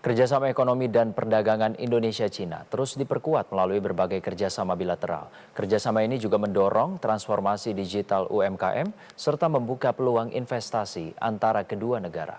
Kerjasama ekonomi dan perdagangan Indonesia-Cina terus diperkuat melalui berbagai kerjasama bilateral. Kerjasama ini juga mendorong transformasi digital UMKM serta membuka peluang investasi antara kedua negara.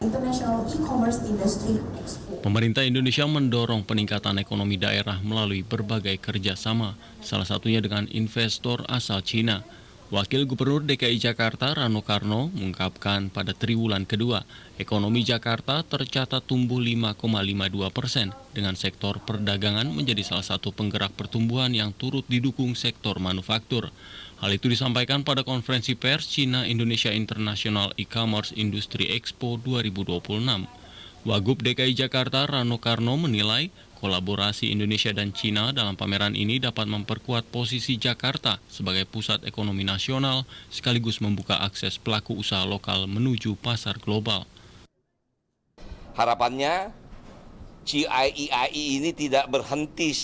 International E-commerce Industry Expo. Pemerintah Indonesia mendorong peningkatan ekonomi daerah melalui berbagai kerjasama, salah satunya dengan investor asal Cina. Wakil Gubernur DKI Jakarta Rano Karno mengungkapkan pada triwulan kedua, ekonomi Jakarta tercatat tumbuh 5,52%, dengan sektor perdagangan menjadi salah satu penggerak pertumbuhan yang turut didukung sektor manufaktur. Hal itu disampaikan pada konferensi pers China Indonesia International E-commerce Industry Expo 2026. Wagub DKI Jakarta Rano Karno menilai kolaborasi Indonesia dan China dalam pameran ini dapat memperkuat posisi Jakarta sebagai pusat ekonomi nasional sekaligus membuka akses pelaku usaha lokal menuju pasar global. Harapannya CIII ini tidak berhenti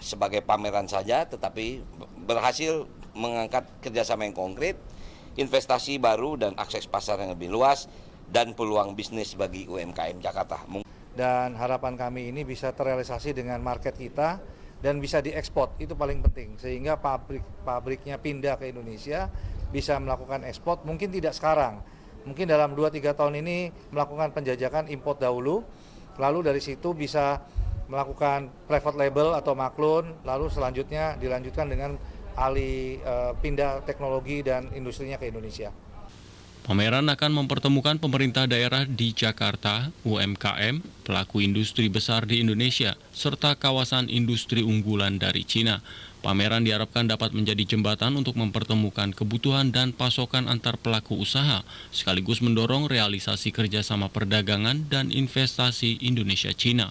sebagai pameran saja, tetapi berhasil mengangkat kerjasama yang konkret, investasi baru dan akses pasar yang lebih luas, dan peluang bisnis bagi UMKM Jakarta. Dan harapan kami ini bisa terrealisasi dengan market kita dan bisa diekspor, itu paling penting. Sehingga pabriknya pindah ke Indonesia, bisa melakukan ekspor, mungkin tidak sekarang. Mungkin dalam 2-3 tahun ini melakukan penjajakan import dahulu, lalu dari situ bisa melakukan private label atau maklun, lalu selanjutnya dilanjutkan dengan pindah teknologi dan industrinya ke Indonesia. Pameran akan mempertemukan pemerintah daerah di Jakarta, UMKM, pelaku industri besar di Indonesia, serta kawasan industri unggulan dari Cina. Pameran diharapkan dapat menjadi jembatan untuk mempertemukan kebutuhan dan pasokan antar pelaku usaha, sekaligus mendorong realisasi kerjasama perdagangan dan investasi Indonesia-Cina.